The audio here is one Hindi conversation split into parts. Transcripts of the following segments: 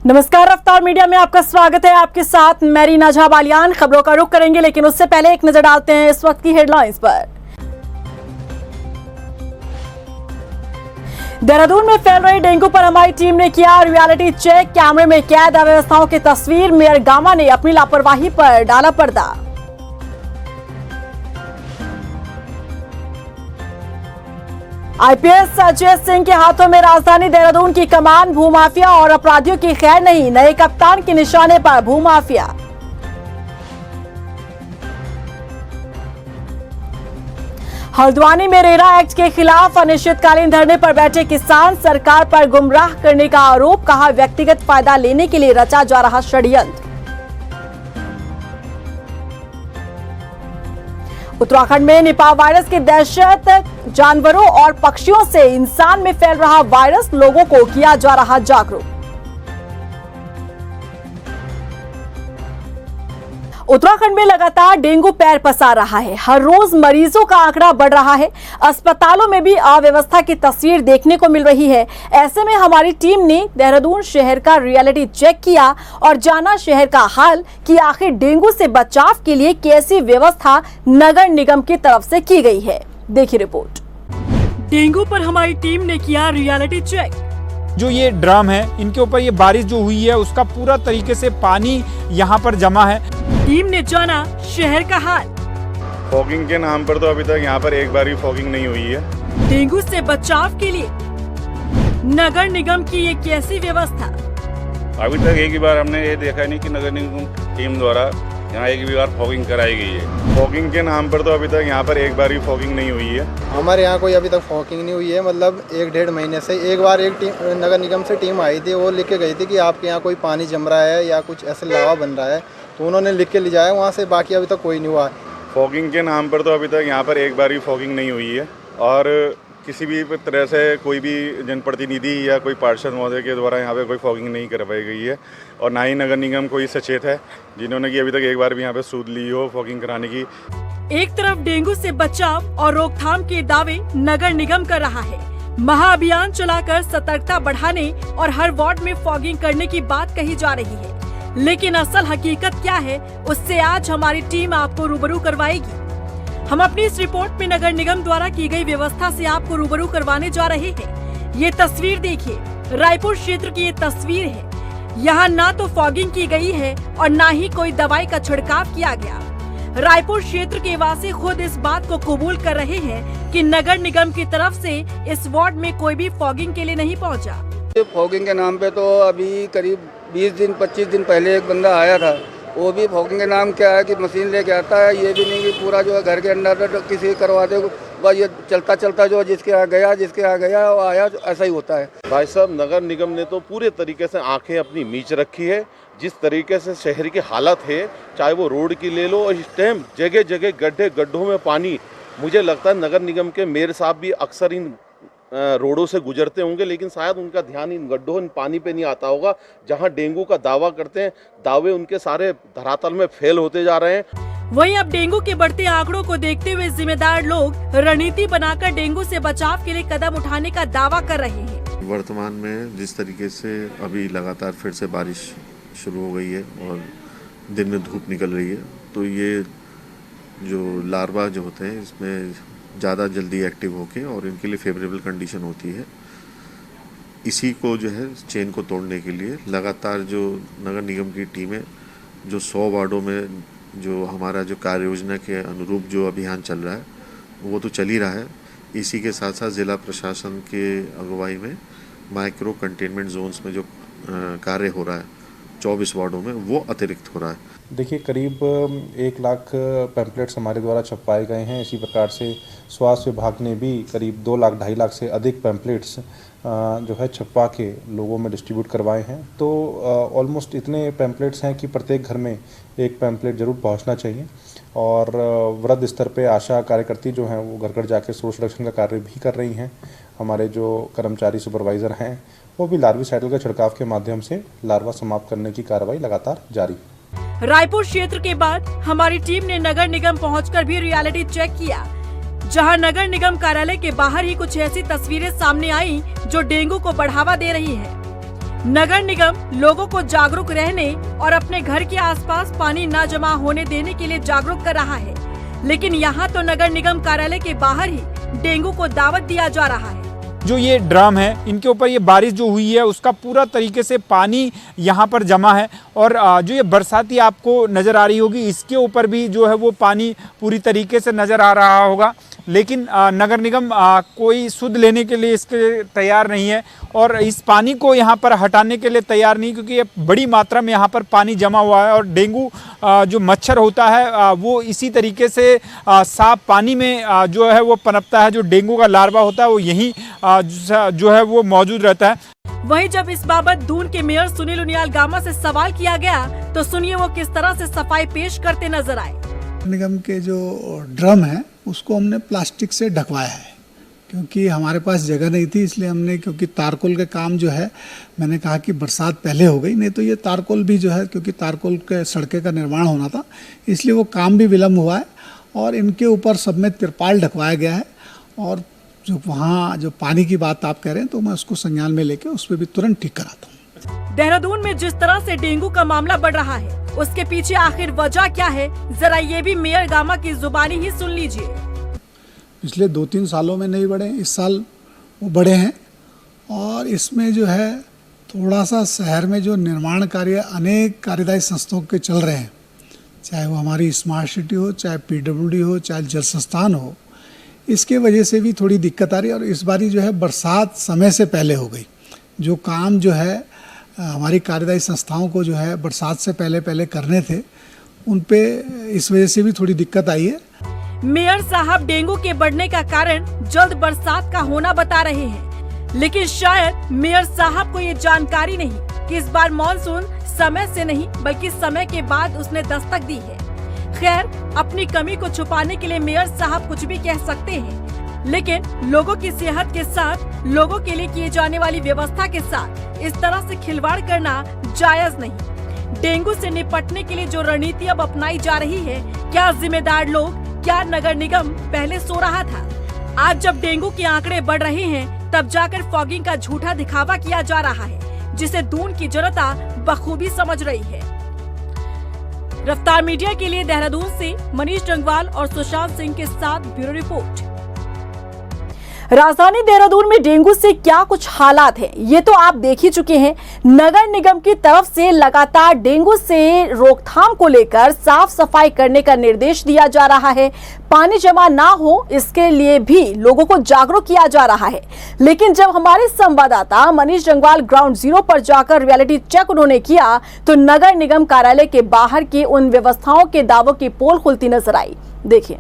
नमस्कार, रफ्तार मीडिया में आपका स्वागत है। आपके साथ मैं नजहा बालियान। खबरों का रुख करेंगे, लेकिन उससे पहले एक नजर डालते हैं इस वक्त की हेडलाइंस पर। देहरादून में फैल रही डेंगू पर हमारी टीम ने किया रियलिटी चेक। कैमरे में कैद अव्यवस्थाओं की तस्वीर। मेयर गामा ने अपनी लापरवाही पर डाला पर्दा। आईपीएस अजय सिंह के हाथों में राजधानी देहरादून की कमान। भूमाफिया और अपराधियों की खैर नहीं, नए कप्तान के निशाने पर भूमाफिया। हल्द्वानी में रेरा एक्ट के खिलाफ अनिश्चितकालीन धरने पर बैठे किसान। सरकार पर गुमराह करने का आरोप। कहा, व्यक्तिगत फायदा लेने के लिए रचा जा रहा षड्यंत्र। उत्तराखंड में निपाह वायरस की दहशत। जानवरों और पक्षियों से इंसान में फैल रहा वायरस, लोगों को किया जा रहा जागरूक। उत्तराखंड में लगातार डेंगू पैर पसार रहा है। हर रोज मरीजों का आंकड़ा बढ़ रहा है। अस्पतालों में भी अव्यवस्था की तस्वीर देखने को मिल रही है। ऐसे में हमारी टीम ने देहरादून शहर का रियलिटी चेक किया और जाना शहर का हाल कि आखिर डेंगू से बचाव के लिए कैसी व्यवस्था नगर निगम की तरफ से की गई है। देखिए रिपोर्ट। डेंगू पर हमारी टीम ने किया रियलिटी चेक। जो ये ड्रम है, इनके ऊपर ये बारिश जो हुई है उसका पूरा तरीके से पानी यहाँ पर जमा है। टीम ने जाना शहर का हाल। फॉगिंग के नाम पर तो अभी तक यहाँ पर एक बार भी फॉगिंग नहीं हुई है। डेंगू से बचाव के लिए नगर निगम की ये कैसी व्यवस्था। अभी तक एक ही बार हमने ये देखा नहीं कि नगर निगम टीम द्वारा यहाँ एक भी बार फॉगिंग कराई गई है। फॉगिंग के नाम पर तो अभी तक यहाँ पर एक बार भी फॉगिंग नहीं हुई है। हमारे यहाँ कोई अभी तक फॉगिंग नहीं हुई है। मतलब 1-1.5 महीने से एक बार एक टीम नगर निगम से टीम आई थी, वो लिख के गई थी कि आपके यहाँ कोई पानी जम रहा है या कुछ ऐसे लावा बन रहा है, तो उन्होंने लिख के ले जाया वहाँ से। बाकी अभी तक कोई नहीं हुआ। फॉगिंग के नाम पर तो अभी तक यहाँ पर एक बार भी फॉगिंग नहीं हुई है और किसी भी तरह से कोई भी जनप्रतिनिधि या कोई पार्षद महोदय के द्वारा यहाँ पे कोई फॉगिंग नहीं करवाई गई है और ना ही नगर निगम कोई सचेत है जिन्होंने कि अभी तक एक बार भी यहाँ पे सूद ली हो फॉगिंग कराने की। एक तरफ डेंगू से बचाव और रोकथाम के दावे नगर निगम कर रहा है। महाअभियान चलाकर सतर्कता बढ़ाने और हर वार्ड में फॉगिंग करने की बात कही जा रही है, लेकिन असल हकीकत क्या है उससे आज हमारी टीम आपको रूबरू करवाएगी। हम अपनी इस रिपोर्ट में नगर निगम द्वारा की गई व्यवस्था से आपको रूबरू करवाने जा रहे हैं। ये तस्वीर देखिए, रायपुर क्षेत्र की ये तस्वीर है। यहाँ ना तो फॉगिंग की गई है और ना ही कोई दवाई का छिड़काव किया गया। रायपुर क्षेत्र के वासी खुद इस बात को कबूल कर रहे हैं कि नगर निगम की तरफ से इस वार्ड में कोई भी फॉगिंग के लिए नहीं पहुँचा। फॉगिंग के नाम पे तो अभी करीब 20-25 दिन पहले एक बंदा आया था। वो भी फॉगिंग के नाम क्या है कि मशीन लेके आता है, ये भी नहीं कि पूरा जो है घर के अंदर किसी करवाते बस ये चलता जो जिसके यहाँ गया वो आया, ऐसा ही होता है। भाई साहब, नगर निगम ने तो पूरे तरीके से आंखें अपनी मीच रखी है। जिस तरीके से शहर की हालत है, चाहे वो रोड की ले लो, इस टाइम जगह जगह गड्ढों में पानी। मुझे लगता है नगर निगम के मेयर साहब भी अक्सर इन रोडों से गुजरते होंगे, लेकिन शायद उनका ध्यान इन गड्ढों इन पानी पे नहीं आता होगा। जहां डेंगू का दावा करते हैं, दावे उनके सारे धरातल में फेल होते जा रहे हैं। वहीं अब डेंगू के बढ़ते आंकड़ों को देखते हुए जिम्मेदार लोग रणनीति बनाकर डेंगू से बचाव के लिए कदम उठाने का दावा कर रहे हैं। वर्तमान में जिस तरीके से अभी लगातार फिर से बारिश शुरू हो गई है और दिन में धूप निकल रही है, तो ये जो लार्वा जो होते हैं इसमें ज़्यादा जल्दी एक्टिव होके और इनके लिए फेवरेबल कंडीशन होती है। इसी को जो है चेन को तोड़ने के लिए लगातार जो नगर निगम की टीमें जो 100 वार्डों में जो हमारा जो कार्य योजना के अनुरूप जो अभियान चल रहा है वो तो चल ही रहा है। इसी के साथ साथ ज़िला प्रशासन के अगुवाई में माइक्रो कंटेनमेंट जोन्स में जो कार्य हो रहा है 24 वार्डों में, वो अतिरिक्त हो रहा है। देखिए, करीब 1 लाख पैम्पलेट्स हमारे द्वारा छपवाए गए हैं। इसी प्रकार से स्वास्थ्य विभाग ने भी करीब 2 लाख 2.5 लाख से अधिक पैम्पलेट्स जो है छपवा के लोगों में डिस्ट्रीब्यूट करवाए हैं। तो ऑलमोस्ट इतने पैम्पलेट्स हैं कि प्रत्येक घर में एक पैम्पलेट जरूर पहुंचना चाहिए। और वृहद स्तर पे आशा कार्यकर्ती जो हैं वो घर घर जाके सोर्स रिडक्शन का कार्य भी कर रही हैं। हमारे जो कर्मचारी सुपरवाइज़र हैं वो भी लार्विसाइडल का छिड़काव के माध्यम से लार्वा समाप्त करने की कार्रवाई लगातार जारी है। रायपुर क्षेत्र के बाद हमारी टीम ने नगर निगम पहुंचकर भी रियलिटी चेक किया, जहां नगर निगम कार्यालय के बाहर ही कुछ ऐसी तस्वीरें सामने आई जो डेंगू को बढ़ावा दे रही है। नगर निगम लोगों को जागरूक रहने और अपने घर के आसपास पानी न जमा होने देने के लिए जागरूक कर रहा है, लेकिन यहाँ तो नगर निगम कार्यालय के बाहर ही डेंगू को दावत दिया जा रहा है। जो ये ड्रम है, इनके ऊपर ये बारिश जो हुई है उसका पूरा तरीके से पानी यहाँ पर जमा है और जो ये बरसाती आपको नज़र आ रही होगी, इसके ऊपर भी जो है वो पानी पूरी तरीके से नज़र आ रहा होगा, लेकिन नगर निगम कोई सुध लेने के लिए इसके तैयार नहीं है और इस पानी को यहाँ पर हटाने के लिए तैयार नहीं, क्योंकि ये बड़ी मात्रा में यहाँ पर पानी जमा हुआ है और डेंगू जो मच्छर होता है वो इसी तरीके से साफ पानी में जो है वो पनपता है। जो डेंगू का लार्वा होता है वो यहीं जो है वो मौजूद रहता है। वहीं जब इस बाबत दून के मेयर सुनील उनियाल गामा से सवाल किया गया तो सुनिए वो किस तरह से सफाई पेश करते नजर आए। निगम के जो ड्रम है उसको हमने प्लास्टिक से ढकवाया है, क्योंकि हमारे पास जगह नहीं थी, इसलिए हमने, क्योंकि तारकोल का काम जो है, मैंने कहा कि बरसात पहले हो गई, नहीं तो ये तारकोल भी जो है, क्योंकि तारकोल के सड़कें का निर्माण होना था, इसलिए वो काम भी विलम्ब हुआ है और इनके ऊपर सब में तिरपाल ढकवाया गया है। और जो वहाँ जो पानी की बात आप कह रहे हैं तो मैं उसको संज्ञान में लेके उस पर भी तुरंत ठीक कराता हूँ। देहरादून में जिस तरह से डेंगू का मामला बढ़ रहा है उसके पीछे आखिर वजह क्या है, जरा ये भी मेयर गामा की जुबानी ही सुन लीजिए। पिछले 2-3 सालों में नहीं बढ़े, इस साल वो बढ़े हैं और इसमें जो है थोड़ा सा शहर में जो निर्माण कार्य अनेक कार्यदायी संस्थाओं के चल रहे हैं, चाहे वो हमारी स्मार्ट सिटी हो, चाहे PWD हो, चाहे जल संस्थान हो, इसके वजह से भी थोड़ी दिक्कत आ रही है। और इस बारी जो है बरसात समय से पहले हो गई, जो काम जो है हमारी कार्यदायी संस्थाओं को जो है बरसात से पहले करने थे, उन पे इस वजह से भी थोड़ी दिक्कत आई है। मेयर साहब डेंगू के बढ़ने का कारण जल्द बरसात का होना बता रहे हैं, लेकिन शायद मेयर साहब को ये जानकारी नहीं कि इस बार मानसून समय से नहीं बल्कि समय के बाद उसने दस्तक दी है। खैर, अपनी कमी को छुपाने के लिए मेयर साहब कुछ भी कह सकते हैं, लेकिन लोगों की सेहत के साथ, लोगों के लिए किए जाने वाली व्यवस्था के साथ इस तरह से खिलवाड़ करना जायज नहीं। डेंगू से निपटने के लिए जो रणनीति अब अपनाई जा रही है, क्या जिम्मेदार लोग, क्या नगर निगम पहले सो रहा था? आज जब डेंगू के आंकड़े बढ़ रहे हैं तब जाकर फॉगिंग का झूठा दिखावा किया जा रहा है, जिसे दून की जनता बखूबी समझ रही है। रफ्तार मीडिया के लिए देहरादून से मनीष डंगवाल और सुशांत सिंह के साथ ब्यूरो रिपोर्ट। राजधानी देहरादून में डेंगू से क्या कुछ हालात हैं, ये तो आप देख ही चुके हैं। नगर निगम की तरफ से लगातार डेंगू से रोकथाम को लेकर साफ सफाई करने का निर्देश दिया जा रहा है। पानी जमा ना हो इसके लिए भी लोगों को जागरूक किया जा रहा है। लेकिन जब हमारे संवाददाता मनीष डंगवाल ग्राउंड जीरो पर जाकर रियलिटी चेक उन्होंने किया तो नगर निगम कार्यालय के बाहर की उन व्यवस्थाओं के दावों की पोल खुलती नजर आई। देखिए,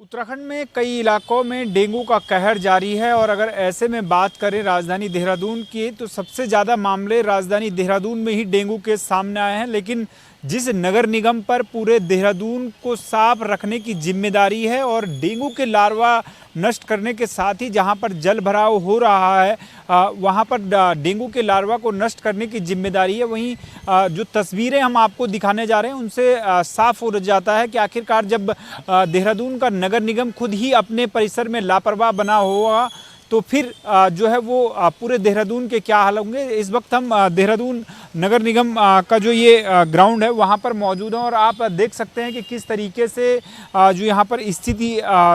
उत्तराखंड में कई इलाकों में डेंगू का कहर जारी है और अगर ऐसे में बात करें राजधानी देहरादून की तो सबसे ज़्यादा मामले राजधानी देहरादून में ही डेंगू के सामने आए हैं। लेकिन जिस नगर निगम पर पूरे देहरादून को साफ रखने की जिम्मेदारी है और डेंगू के लार्वा नष्ट करने के साथ ही जहां पर जल भराव हो रहा है वहां पर डेंगू के लार्वा को नष्ट करने की जिम्मेदारी है। वहीं जो तस्वीरें हम आपको दिखाने जा रहे हैं उनसे साफ हो जाता है कि आखिरकार जब देहरादून का नगर निगम खुद ही अपने परिसर में लापरवाह बना हुआ तो फिर जो है वो पूरे देहरादून के क्या हाल होंगे। इस वक्त हम देहरादून नगर निगम का जो ये ग्राउंड है वहाँ पर मौजूद हैं और आप देख सकते हैं कि किस तरीके से जो यहाँ पर स्थिति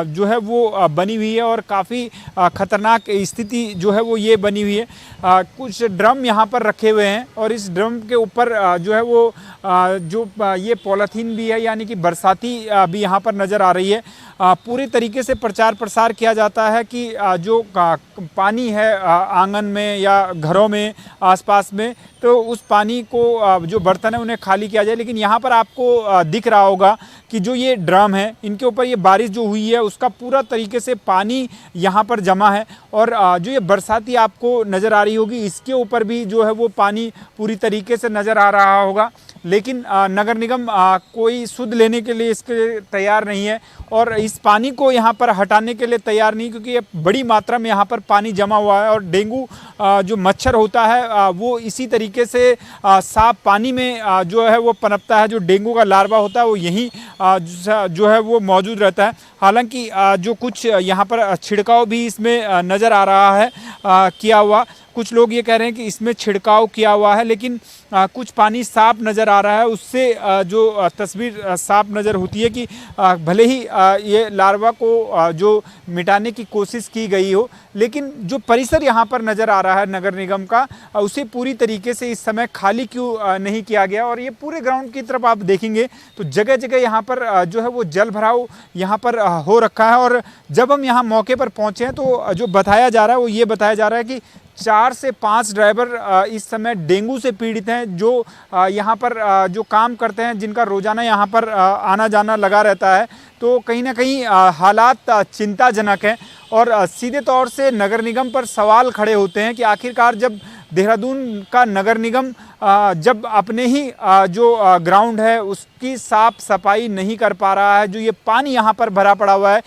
जो है वो बनी हुई है और काफ़ी ख़तरनाक स्थिति जो है वो ये बनी हुई है। कुछ ड्रम यहाँ पर रखे हुए हैं और इस ड्रम के ऊपर जो है वो जो ये पॉलीथीन भी है, यानी कि बरसाती भी यहाँ पर नज़र आ रही है। पूरी तरीके से प्रचार प्रसार किया जाता है कि जो पानी है आंगन में या घरों में आसपास में तो उस पानी को जो बर्तन है उन्हें खाली किया जाए। लेकिन यहाँ पर आपको दिख रहा होगा कि जो ये ड्रम है इनके ऊपर ये बारिश जो हुई है उसका पूरा तरीके से पानी यहाँ पर जमा है और जो ये बरसाती आपको नज़र आ रही होगी इसके ऊपर भी जो है वो पानी पूरी तरीके से नज़र आ रहा होगा। लेकिन नगर निगम कोई सुध लेने के लिए इसके तैयार नहीं है और इस पानी को यहाँ पर हटाने के लिए तैयार नहीं, क्योंकि ये बड़ी मात्रा में यहाँ पर पानी जमा हुआ है और डेंगू जो मच्छर होता है वो इसी तरीके से साफ पानी में जो है वो पनपता है। जो डेंगू का लार्वा होता है वो यहीं जो है वो मौजूद रहता है। हालांकि जो कुछ यहाँ पर छिड़काव भी इसमें नज़र आ रहा है किया हुआ, कुछ लोग ये कह रहे हैं कि इसमें छिड़काव किया हुआ है, लेकिन कुछ पानी साफ नज़र आ रहा है। उससे जो तस्वीर साफ नज़र होती है कि भले ही ये लार्वा को जो मिटाने की कोशिश की गई हो, लेकिन जो परिसर यहाँ पर नज़र आ रहा है नगर निगम का, उसे पूरी तरीके से इस समय खाली क्यों नहीं किया गया। और ये पूरे ग्राउंड की तरफ आप देखेंगे तो जगह जगह यहाँ पर जो है वो जल भराव यहाँ पर हो रखा है। और जब हम यहाँ मौके पर पहुँचे हैं तो जो बताया जा रहा है वो ये बताया जा रहा है कि 4 से 5 ड्राइवर इस समय डेंगू से पीड़ित हैं, जो यहाँ पर जो काम करते हैं, जिनका रोज़ाना यहाँ पर आना जाना लगा रहता है। तो कहीं ना कहीं हालात चिंताजनक हैं और सीधे तौर से नगर निगम पर सवाल खड़े होते हैं कि आखिरकार जब देहरादून का नगर निगम जब अपने ही जो ग्राउंड है उसकी साफ सफाई नहीं कर पा रहा है, जो ये पानी यहाँ पर भरा पड़ा हुआ है,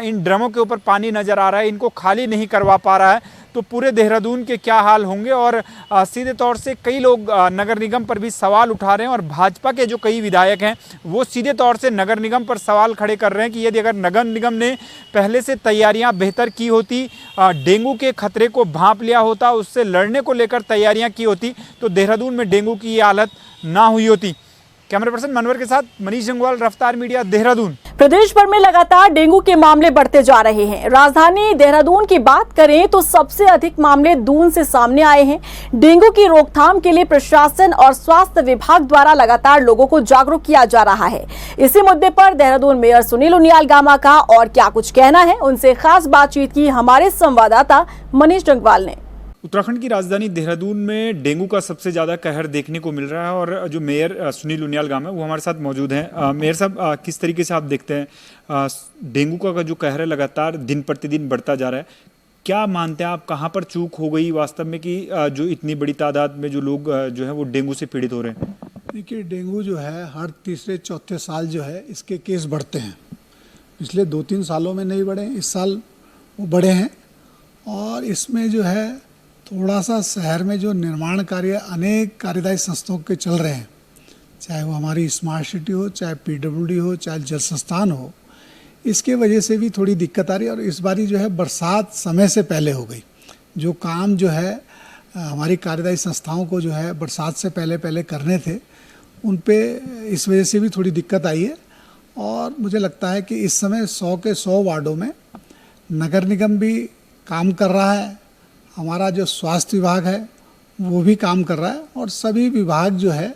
इन ड्रमों के ऊपर पानी नज़र आ रहा है, इनको खाली नहीं करवा पा रहा है, तो पूरे देहरादून के क्या हाल होंगे। और सीधे तौर से कई लोग नगर निगम पर भी सवाल उठा रहे हैं और भाजपा के जो कई विधायक हैं वो सीधे तौर से नगर निगम पर सवाल खड़े कर रहे हैं कि यदि अगर नगर निगम ने पहले से तैयारियां बेहतर की होती, डेंगू के खतरे को भांप लिया होता, उससे लड़ने को लेकर तैयारियां की होती, तो देहरादून में डेंगू की ये हालत ना हुई होती। कैमरा पर्सन मनवर के साथ मनीष जंगवाल, रफ्तार मीडिया, देहरादून। प्रदेश भर में लगातार डेंगू के मामले बढ़ते जा रहे हैं। राजधानी देहरादून की बात करें तो सबसे अधिक मामले दून से सामने आए हैं। डेंगू की रोकथाम के लिए प्रशासन और स्वास्थ्य विभाग द्वारा लगातार लोगों को जागरूक किया जा रहा है। इसी मुद्दे पर देहरादून मेयर सुनील उनियाल गामा का और क्या कुछ कहना है, उनसे खास बातचीत की हमारे संवाददाता मनीष जंगवाल ने। उत्तराखंड की राजधानी देहरादून में डेंगू का सबसे ज़्यादा कहर देखने को मिल रहा है और जो मेयर सुनील उनियाल गामा है वो हमारे साथ मौजूद हैं। मेयर साहब, किस तरीके से आप देखते हैं डेंगू का जो कहर है लगातार दिन प्रतिदिन बढ़ता जा रहा है, क्या मानते हैं आप, कहाँ पर चूक हो गई वास्तव में कि जो इतनी बड़ी तादाद में जो लोग जो है वो डेंगू से पीड़ित हो रहे हैं? देखिए, डेंगू जो है हर तीसरे चौथे साल जो है इसके केस बढ़ते हैं। पिछले 2-3 सालों में नहीं बढ़े, इस साल वो बढ़े हैं। और इसमें जो है थोड़ा सा शहर में जो निर्माण कार्य अनेक कार्यदायी संस्थाओं के चल रहे हैं, चाहे वो हमारी स्मार्ट सिटी हो, चाहे PWD हो, चाहे जल संस्थान हो, इसके वजह से भी थोड़ी दिक्कत आ रही है। और इस बारी जो है बरसात समय से पहले हो गई। जो काम जो है हमारी कार्यदायी संस्थाओं को जो है बरसात से पहले करने थे, उन पे इस वजह से भी थोड़ी दिक्कत आई है। और मुझे लगता है कि इस समय 100 के 100 वार्डों में नगर निगम भी काम कर रहा है, हमारा जो स्वास्थ्य विभाग है वो भी काम कर रहा है, और सभी विभाग जो है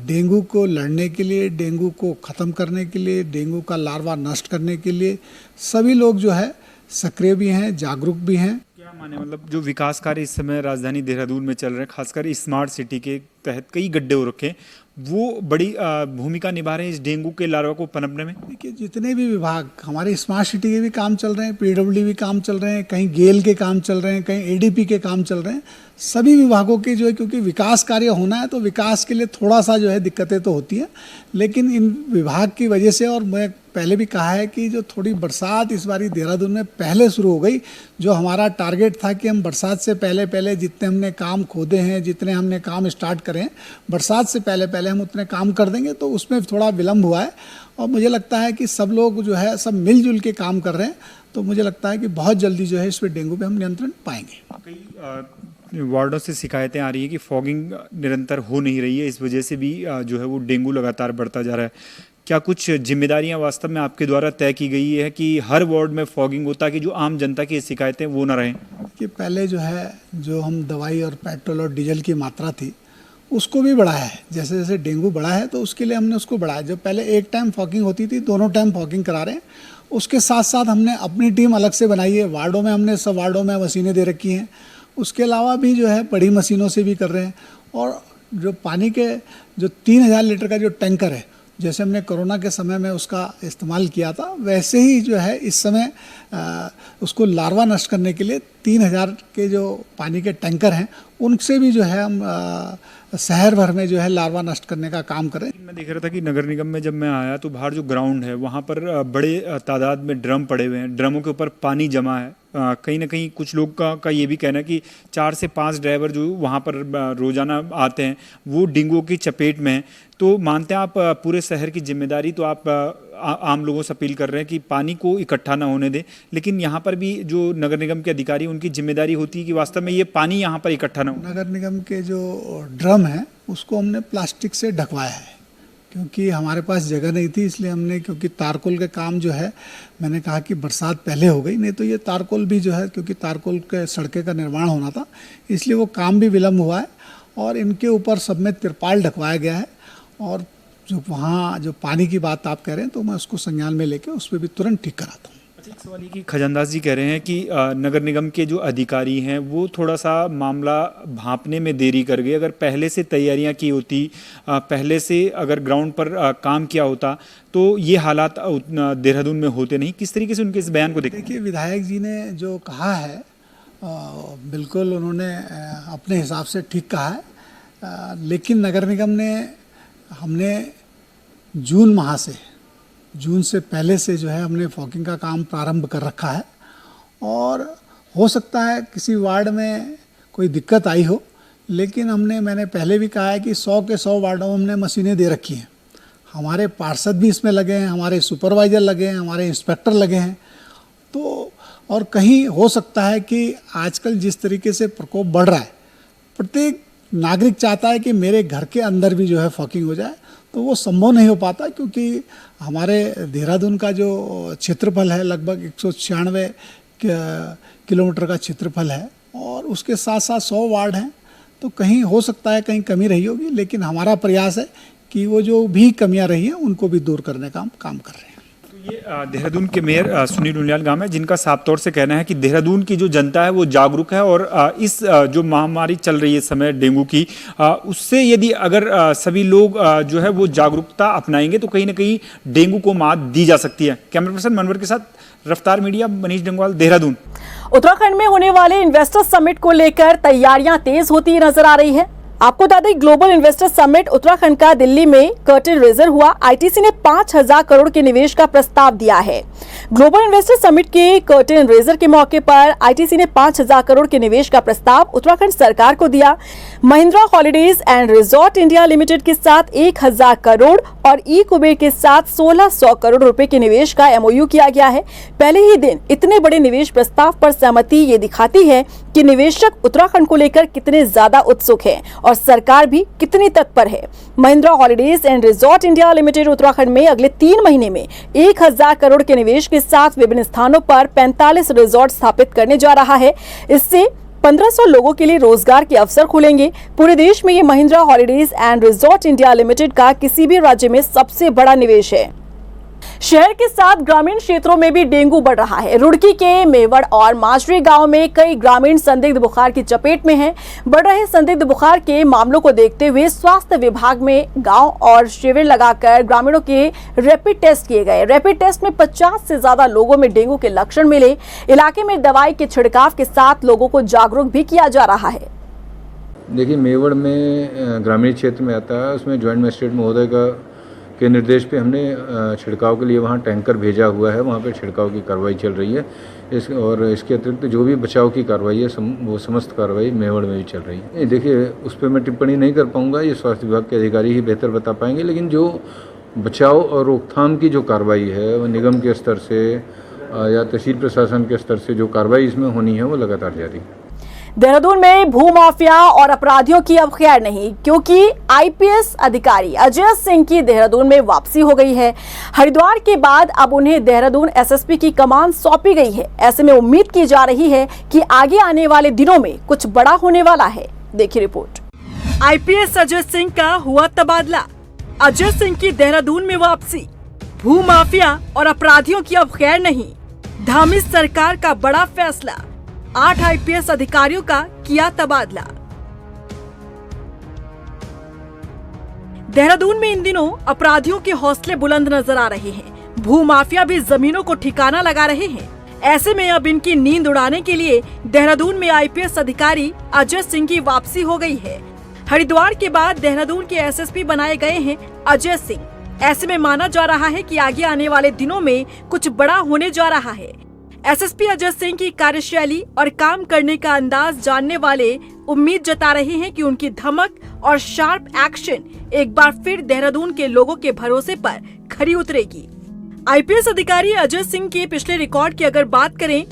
डेंगू को लड़ने के लिए, डेंगू को ख़त्म करने के लिए, डेंगू का लार्वा नष्ट करने के लिए सभी लोग जो है सक्रिय भी हैं, जागरूक भी हैं। क्या माने, मतलब जो विकास कार्य इस समय राजधानी देहरादून में चल रहे हैं, खासकर स्मार्ट सिटी के तहत कई गड्ढे हो रखे हैं, वो बड़ी भूमिका निभा रहे हैं इस डेंगू के लार्वा को पनपने में? देखिए, जितने भी विभाग हमारे स्मार्ट सिटी के भी काम चल रहे हैं, PWD भी काम चल रहे हैं, कहीं गेल के काम चल रहे हैं, कहीं ADP के काम चल रहे हैं, सभी विभागों के जो है, क्योंकि विकास कार्य होना है तो विकास के लिए थोड़ा सा जो है दिक्कतें तो होती हैं, लेकिन इन विभाग की वजह से, और मैं पहले भी कहा है कि जो थोड़ी बरसात इस बारी देहरादून में पहले शुरू हो गई, जो हमारा टारगेट था कि हम बरसात से पहले जितने हमने काम खोदे हैं, जितने हमने काम स्टार्ट करे हैं, बरसात से पहले हम उतने काम कर देंगे, तो उसमें थोड़ा विलम्ब हुआ है। और मुझे लगता है कि सब लोग जो है सब मिलजुल के काम कर रहे हैं, तो मुझे लगता है कि बहुत जल्दी जो है इस पर डेंगू पे हम नियंत्रण पाएंगे। कई वार्डों से शिकायतें आ रही है कि फॉगिंग निरंतर हो नहीं रही है, इस वजह से भी जो है वो डेंगू लगातार बढ़ता जा रहा है। क्या कुछ जिम्मेदारियां वास्तव में आपके द्वारा तय की गई है कि हर वार्ड में फॉगिंग हो, ताकि जो आम जनता की शिकायतें वो ना रहें? कि पहले जो है जो हम दवाई और पेट्रोल और डीजल की मात्रा थी उसको भी बढ़ाया है। जैसे जैसे डेंगू बढ़ा है तो उसके लिए हमने उसको बढ़ाया। जो पहले एक टाइम फॉगिंग होती थी, दोनों टाइम फॉगिंग करा रहे हैं। उसके साथ साथ हमने अपनी टीम अलग से बनाई है। वार्डों में हमने सब वार्डों में मशीनें दे रखी हैं। उसके अलावा भी जो है बड़ी मशीनों से भी कर रहे हैं। और जो पानी के जो 3000 लीटर का जो टैंकर है, जैसे हमने कोरोना के समय में उसका इस्तेमाल किया था, वैसे ही जो है इस समय उसको लार्वा नष्ट करने के लिए 3000 के जो पानी के टैंकर हैं, उनसे भी जो है हम शहर भर में जो है लार्वा नष्ट करने का काम करें। मैं देख रहा था कि नगर निगम में जब मैं आया तो बाहर जो ग्राउंड है वहाँ पर बड़े तादाद में ड्रम पड़े हुए हैं, ड्रमों के ऊपर पानी जमा है, कहीं ना कहीं कुछ लोग का ये भी कहना है कि 4 से 5 ड्राइवर जो वहाँ पर रोज़ाना आते हैं वो डेंगू की चपेट में हैं। तो मानते हैं आप पूरे शहर की जिम्मेदारी तो आप आम लोगों से अपील कर रहे हैं कि पानी को इकट्ठा ना होने दें, लेकिन यहाँ पर भी जो नगर निगम के अधिकारी उनकी जिम्मेदारी होती है कि वास्तव में ये पानी यहाँ पर इकट्ठा ना हो। नगर निगम के जो ड्रम है उसको हमने प्लास्टिक से ढकवाया है, क्योंकि हमारे पास जगह नहीं थी, इसलिए हमने, क्योंकि तारकोल का काम जो है मैंने कहा कि बरसात पहले हो गई, नहीं तो ये तारकोल भी जो है, क्योंकि तारकोल के सड़कें का निर्माण होना था इसलिए वो काम भी विलम्ब हुआ है। और इनके ऊपर सब में तिरपाल ढकवाया गया है। और जो वहाँ जो पानी की बात आप कह रहे हैं तो मैं उसको संज्ञान में लेके उस पर भी तुरंत ठीक कराता हूँ। अच्छा, एक सवाल ये कि खजानदास जी कह रहे हैं कि नगर निगम के जो अधिकारी हैं वो थोड़ा सा मामला भांपने में देरी कर गए। अगर पहले से तैयारियां की होती, पहले से अगर ग्राउंड पर काम किया होता तो ये हालात देहरादून में होते नहीं। किस तरीके से उनके इस बयान को देखिए? देखिए, विधायक जी ने जो कहा है बिल्कुल उन्होंने अपने हिसाब से ठीक कहा है, लेकिन नगर निगम ने, हमने जून से पहले से जो है हमने फॉगिंग का काम प्रारंभ कर रखा है। और हो सकता है किसी वार्ड में कोई दिक्कत आई हो, लेकिन मैंने पहले भी कहा है कि 100 के 100 वार्डों में हमने मशीनें दे रखी हैं। हमारे पार्षद भी इसमें लगे हैं, हमारे सुपरवाइज़र लगे हैं, हमारे इंस्पेक्टर लगे हैं। तो और कहीं हो सकता है कि आजकल जिस तरीके से प्रकोप बढ़ रहा है, प्रत्येक नागरिक चाहता है कि मेरे घर के अंदर भी जो है फॉगिंग हो जाए, तो वो संभव नहीं हो पाता, क्योंकि हमारे देहरादून का जो क्षेत्रफल है लगभग 196 किलोमीटर का क्षेत्रफल है और उसके साथ साथ 100 वार्ड हैं। तो कहीं हो सकता है कहीं कमी रही होगी, लेकिन हमारा प्रयास है कि वो जो भी कमियां रही हैं उनको भी दूर करने का हम काम कर रहे हैं। ये देहरादून के मेयर सुनील उनियाल गांव है, जिनका साफ तौर से कहना है कि देहरादून की जो जनता है वो जागरूक है और इस जो महामारी चल रही है इस समय डेंगू की, उससे यदि अगर सभी लोग जो है वो जागरूकता अपनाएंगे तो कहीं ना कहीं डेंगू को मात दी जा सकती है। कैमरा पर्सन मनवर के साथ रफ्तार मीडिया, मनीष डंगवाल, देहरादून। उत्तराखंड में होने वाले इन्वेस्टर्स समिट को लेकर तैयारियां तेज होती नजर आ रही है। आपको बता दें, ग्लोबल इन्वेस्टर समिट उत्तराखंड का दिल्ली में कर्टेन रेजर हुआ। आईटीसी ने 5,000 करोड़ के निवेश का प्रस्ताव दिया है। ग्लोबल इन्वेस्टर समिट के कर्टेन रेजर के मौके पर आईटीसी ने 5,000 करोड़ के निवेश का प्रस्ताव उत्तराखंड सरकार को दिया। Mahindra holidays and resort India limited के साथ 1,000 करोड़ और ई कुबेर के साथ 1,600 करोड़ रुपए के निवेश का एमओयू किया गया है। पहले ही दिन इतने बड़े निवेश प्रस्ताव पर सहमति ये दिखाती है कि निवेशक उत्तराखंड को लेकर कितने ज्यादा उत्सुक हैं और सरकार भी कितनी तत्पर है। Mahindra holidays and resort India limited Uttarakhand में अगले 3 महीने में 1,000 करोड़ के निवेश के साथ विभिन्न स्थानों पर 45 रिजॉर्ट स्थापित करने जा रहा है। इससे 1,500 लोगों के लिए रोजगार के अवसर खुलेंगे। पूरे देश में ये Mahindra holidays and resort India limited का किसी भी राज्य में सबसे बड़ा निवेश है। शहर के साथ ग्रामीण क्षेत्रों में भी डेंगू बढ़ रहा है। रुड़की के मेवड़ और माजरी गांव में कई ग्रामीण संदिग्ध बुखार की चपेट में हैं। बढ़ रहे संदिग्ध बुखार के मामलों को देखते हुए स्वास्थ्य विभाग में गांव और शिविर लगाकर ग्रामीणों के रैपिड टेस्ट किए गए। रैपिड टेस्ट में 50 से ज्यादा लोगों में डेंगू के लक्षण मिले। इलाके में दवाई के छिड़काव के साथ लोगों को जागरूक भी किया जा रहा है। देखिए, मेवड़ में ग्रामीण क्षेत्र में आता है, उसमें ज्वाइंट मजिस्ट्रेट महोदय के निर्देश पे हमने छिड़काव के लिए वहाँ टैंकर भेजा हुआ है। वहाँ पे छिड़काव की कार्रवाई चल रही है। और इसके अतिरिक्त जो भी बचाव की कार्रवाई है वो समस्त कार्रवाई मेवड़ में भी चल रही है। देखिए, उस पर मैं टिप्पणी नहीं कर पाऊँगा, ये स्वास्थ्य विभाग के अधिकारी ही बेहतर बता पाएंगे। लेकिन जो बचाव और रोकथाम की जो कार्रवाई है वो निगम के स्तर से या तहसील प्रशासन के स्तर से जो कार्रवाई इसमें होनी है वो लगातार जारी है। देहरादून में भूमाफिया और अपराधियों की अब खैर नहीं, क्योंकि आईपीएस अधिकारी अजय सिंह की देहरादून में वापसी हो गई है। हरिद्वार के बाद अब उन्हें देहरादून एसएसपी की कमान सौंपी गई है। ऐसे में उम्मीद की जा रही है कि आगे आने वाले दिनों में कुछ बड़ा होने वाला है। देखिए रिपोर्ट। आईपीएस अजय सिंह का हुआ तबादला। अजय सिंह की देहरादून में वापसी। भूमाफिया और अपराधियों की अब खैर नहीं, धामी सरकार का बड़ा फैसला। 8 आईपीएस अधिकारियों का किया तबादला। देहरादून में इन दिनों अपराधियों के हौसले बुलंद नजर आ रहे हैं। भूमाफिया भी जमीनों को ठिकाना लगा रहे हैं। ऐसे में अब इनकी नींद उड़ाने के लिए देहरादून में आईपीएस अधिकारी अजय सिंह की वापसी हो गई है। हरिद्वार के बाद देहरादून के एसएसपी बनाए गए हैं अजय सिंह। ऐसे में माना जा रहा है कि आगे आने वाले दिनों में कुछ बड़ा होने जा रहा है। एसएसपी अजय सिंह की कार्यशैली और काम करने का अंदाज जानने वाले उम्मीद जता रहे हैं कि उनकी धमक और शार्प एक्शन एक बार फिर देहरादून के लोगों के भरोसे पर खरी उतरेगी। आईपीएस अधिकारी अजय सिंह के पिछले रिकॉर्ड की अगर बात करें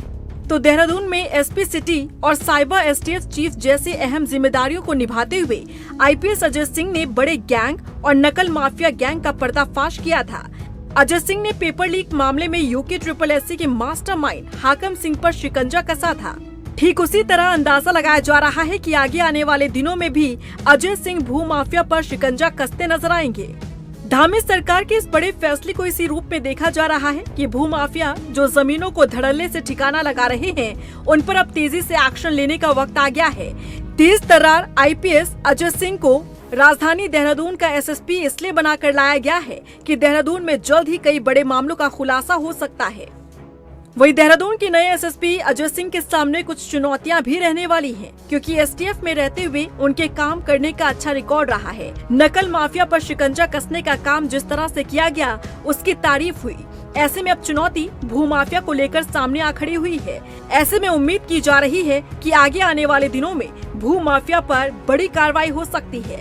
तो देहरादून में एसपी सिटी और साइबर एसटीएफ चीफ जैसे अहम जिम्मेदारियों को निभाते हुए आईपीएस अजय सिंह ने बड़े गैंग और नकल माफिया गैंग का पर्दाफाश किया था। अजय सिंह ने पेपर लीक मामले में यूके SSSC के मास्टरमाइंड हाकम सिंह पर शिकंजा कसा था। ठीक उसी तरह अंदाजा लगाया जा रहा है कि आगे आने वाले दिनों में भी अजय सिंह भू माफिया पर शिकंजा कसते नजर आएंगे। धामी सरकार के इस बड़े फैसले को इसी रूप में देखा जा रहा है कि भू माफिया जो जमीनों को धड़ल्ले से ठिकाना लगा रहे हैं, उन पर अब तेजी से एक्शन लेने का वक्त आ गया है। तेज तर्रार आईपीएस अजय सिंह को राजधानी देहरादून का एसएसपी इसलिए बनाकर लाया गया है कि देहरादून में जल्द ही कई बड़े मामलों का खुलासा हो सकता है। वहीं देहरादून के नए एसएसपी अजय सिंह के सामने कुछ चुनौतियां भी रहने वाली हैं, क्योंकि एसटीएफ में रहते हुए उनके काम करने का अच्छा रिकॉर्ड रहा है। नकल माफिया पर शिकंजा कसने का काम जिस तरह से किया गया उसकी तारीफ हुई। ऐसे में अब चुनौती भू माफिया को लेकर सामने आ खड़ी हुई है। ऐसे में उम्मीद की जा रही है कि आगे आने वाले दिनों में भू माफिया पर बड़ी कार्रवाई हो सकती है।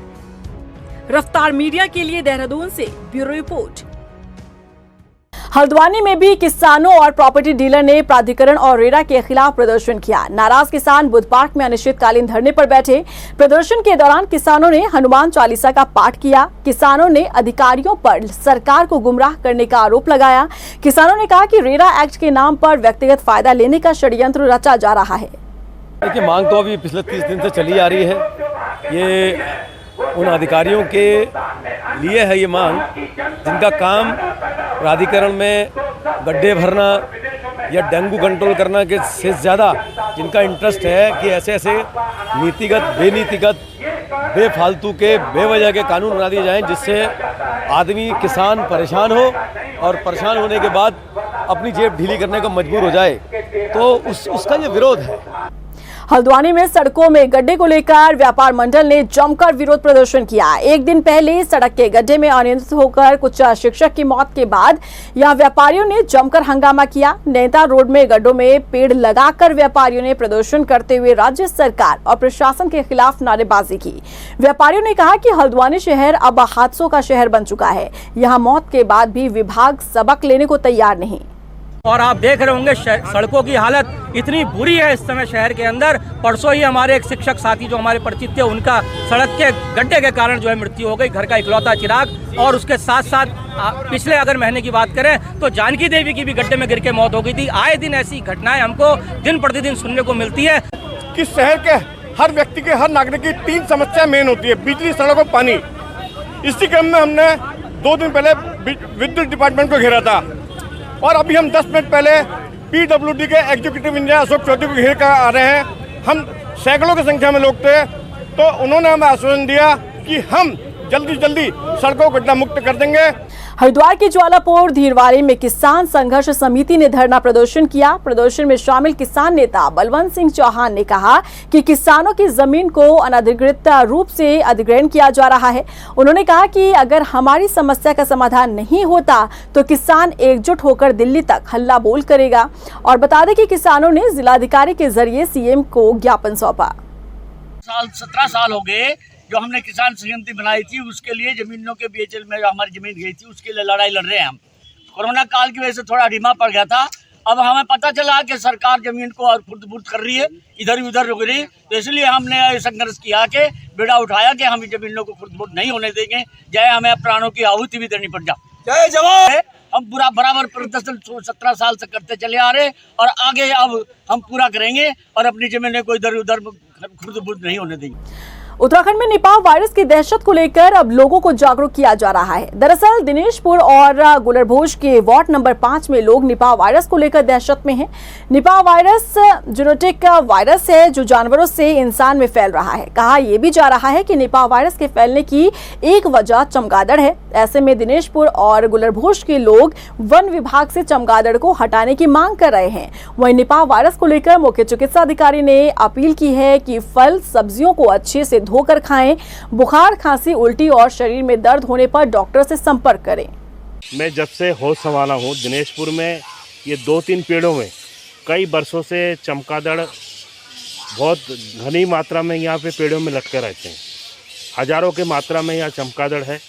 रफ्तार मीडिया के लिए देहरादून से ब्यूरो रिपोर्ट। हल्द्वानी में भी किसानों और प्रॉपर्टी डीलर ने प्राधिकरण और रेरा के खिलाफ प्रदर्शन किया। नाराज किसान बुध पार्क में अनिश्चितकालीन धरने पर बैठे। प्रदर्शन के दौरान किसानों ने हनुमान चालीसा का पाठ किया। किसानों ने अधिकारियों पर सरकार को गुमराह करने का आरोप लगाया। किसानों ने कहा कि रेरा एक्ट के नाम पर व्यक्तिगत फायदा लेने का षड्यंत्र रचा जा रहा है। देखिए, मांग तो अभी पिछले 30 दिन से चली आ रही है। ये उन अधिकारियों के लिए है ये मांग जिनका काम प्राधिकरण में गड्ढे भरना या डेंगू कंट्रोल करना के से ज़्यादा जिनका इंटरेस्ट है कि ऐसे ऐसे नीतिगत बेनीतिगत बेफालतू के बेवजह के कानून बना दिए जाएं जिससे आदमी किसान परेशान हो और परेशान होने के बाद अपनी जेब ढीली करने को मजबूर हो जाए, तो उसका ये विरोध है। हल्द्वानी में सड़कों में गड्ढे को लेकर व्यापार मंडल ने जमकर विरोध प्रदर्शन किया। एक दिन पहले सड़क के गड्ढे में अनियंत्रित होकर कुछ शिक्षक की मौत के बाद यहां व्यापारियों ने जमकर हंगामा किया। नेता रोड में गड्ढों में पेड़ लगाकर व्यापारियों ने प्रदर्शन करते हुए राज्य सरकार और प्रशासन के खिलाफ नारेबाजी की। व्यापारियों ने कहा कि हल्द्वानी शहर अब हादसों का शहर बन चुका है। यहाँ मौत के बाद भी विभाग सबक लेने को तैयार नहीं। और आप देख रहे होंगे सड़कों की हालत इतनी बुरी है इस समय शहर के अंदर। परसों ही हमारे एक शिक्षक साथी जो हमारे परिचित थे, उनका सड़क के गड्ढे के कारण जो है मृत्यु हो गई, घर का इकलौता चिराग। और उसके साथ साथ पिछले अगर महीने की बात करें तो जानकी देवी की भी गड्ढे में गिर के मौत हो गई थी। आए दिन ऐसी घटनाएं हमको दिन प्रतिदिन सुनने को मिलती है कि शहर के हर व्यक्ति के, हर नागरिक की 3 समस्या मेन होती है: बिजली, सड़क और पानी। इसी क्रम में हमने 2 दिन पहले विद्युत डिपार्टमेंट को घेरा था और अभी हम 10 मिनट पहले PWD के एग्जीक्यूटिव इंजीनियर अशोक चौधरी को घेर कर आ रहे हैं। हम सैकड़ों की संख्या में लोग थे, तो उन्होंने हमें आश्वासन दिया कि हम जल्दी सड़कों को गड्ढा मुक्त कर देंगे। हरिद्वार के ज्वालापुर धीरवारी में किसान संघर्ष समिति ने धरना प्रदर्शन किया। प्रदर्शन में शामिल किसान नेता बलवंत सिंह चौहान ने कहा कि किसानों की जमीन को अनधिकृत रूप से अधिग्रहण किया जा रहा है। उन्होंने कहा कि अगर हमारी समस्या का समाधान नहीं होता तो किसान एकजुट होकर दिल्ली तक हल्ला बोल करेगा। और बता दें कि किसानों ने जिलाधिकारी के जरिए सीएम को ज्ञापन सौंपा। 17 साल हो गए जो हमने किसान समिति बनाई थी, उसके लिए जमीनों के बीएचएल में जो हमारी जमीन गई थी उसके लिए लड़ाई लड़ रहे हैं हम। कोरोना काल की वजह से थोड़ा धीमा पड़ गया था। अब हमें पता चला कि सरकार जमीन को और फुर्द कर रही है, इधर उधर रुक रही, तो इसलिए हमने संघर्ष किया कि बेड़ा उठाया कि हम जमीनों को फुर्द नहीं होने देंगे, चाहे हमें प्राणों की आहुति भी देनी पड़ जाए। जय जवान। हम पूरा बराबर प्रदर्शन 17 साल से करते चले आ रहे और आगे अब हम पूरा करेंगे और अपनी जमीनें को इधर उधर फुर्द नहीं होने देंगे। उत्तराखंड में निपाह वायरस की दहशत को लेकर अब लोगों को जागरूक किया जा रहा है। दरअसल दिनेशपुर और गुलरभोज के वार्ड नंबर 5 में लोग निपाह वायरस को लेकर दहशत में हैं। निपाह वायरस जूनोटिक वायरस है जो जानवरों से इंसान में फैल रहा है। कहा यह भी जा रहा है कि निपाह वायरस के फैलने की एक वजह चमगादड़ है। ऐसे में दिनेशपुर और गुलरभोज के लोग वन विभाग से चमगादड़ को हटाने की मांग कर रहे हैं। वहीं निपाह वायरस को लेकर मुख्य चिकित्सा अधिकारी ने अपील की है कि फल सब्जियों को अच्छे से धोकर खाएं। बुखार, खांसी, उल्टी और शरीर में दर्द होने पर डॉक्टर से संपर्क करें। मैं जब से होश संभाला हूँ दिनेशपुर में ये 2-3 पेड़ों में कई वर्षों से चमगादड़ बहुत घनी मात्रा में यहाँ पे पेड़ों में लटके रहते हैं। हजारों के मात्रा में यहाँ चमगादड़ है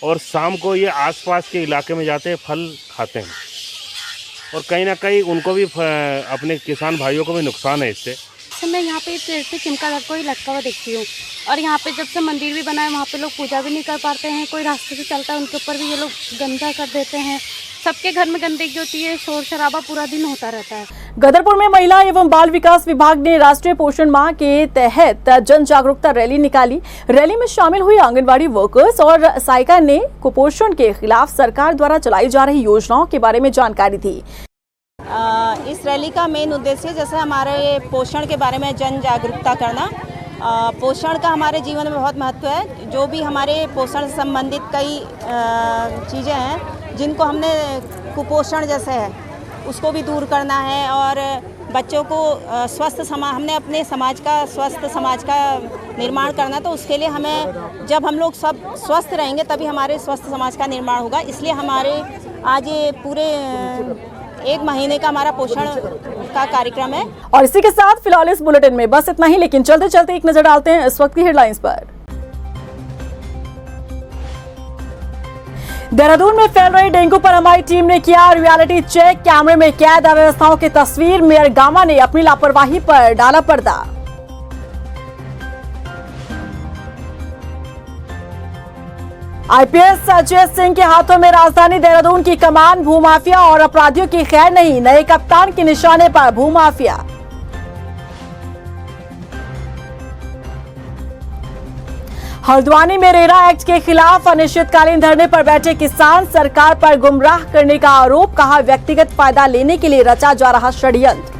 और शाम को ये आसपास के इलाके में जाते हैं, फल खाते हैं और कहीं ना कहीं उनको भी, अपने किसान भाइयों को भी नुकसान है इससे। मैं यहाँ पे पेड़ पे चमगादड़ को ही लटका हुआ देखती हूँ और यहाँ पे जब से मंदिर भी बना है वहाँ पे लोग पूजा भी नहीं कर पाते हैं। कोई रास्ते से चलता है उनके ऊपर भी ये लोग गंदा कर देते हैं। सबके घर में गंदगी होती है, शोर शराबा पूरा दिन होता रहता है। गदरपुर में महिला एवं बाल विकास विभाग ने राष्ट्रीय पोषण माह के तहत जन जागरूकता रैली निकाली। रैली में शामिल हुई आंगनबाड़ी वर्कर्स और सहायिका ने कुपोषण के खिलाफ सरकार द्वारा चलाई जा रही योजनाओं के बारे में जानकारी दी। इस रैली का मेन उद्देश्य जैसे हमारे पोषण के बारे में जन जागरूकता करना। पोषण का हमारे जीवन में बहुत महत्व है। जो भी हमारे पोषण से संबंधित कई चीज़ें हैं जिनको हमने कुपोषण जैसे है उसको भी दूर करना है और बच्चों को स्वस्थ हमने अपने समाज का स्वस्थ समाज का निर्माण करना। तो उसके लिए हमें जब हम लोग सब स्वस्थ रहेंगे तभी हमारे स्वस्थ समाज का निर्माण होगा। इसलिए हमारे आज ये पूरे 1 महीने का हमारा पोषण का कार्यक्रम है। और इसी के साथ फिलहाल इस बुलेटिन में बस इतना ही, लेकिन चलते चलते एक नजर डालते हैं इस वक्त की हेडलाइंस पर। देहरादून में फैल रही डेंगू पर हमारी टीम ने किया रियलिटी चेक। कैमरे में कैद अव्यवस्थाओं की तस्वीर। मेयर गामा ने अपनी लापरवाही पर डाला पर्दा। आईपीएस अजय सिंह के हाथों में राजधानी देहरादून की कमान। भूमाफिया और अपराधियों की खैर नहीं, नए कप्तान के निशाने पर भूमाफिया। हल्द्वानी में रेरा एक्ट के खिलाफ अनिश्चितकालीन धरने पर बैठे किसान। सरकार पर गुमराह करने का आरोप। कहा व्यक्तिगत फायदा लेने के लिए रचा जा रहा षड्यंत्र।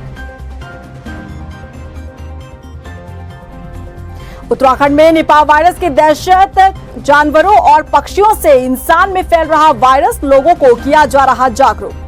उत्तराखंड में निपाह वायरस की दहशत। जानवरों और पक्षियों से इंसान में फैल रहा वायरस, लोगों को किया जा रहा जागरूक।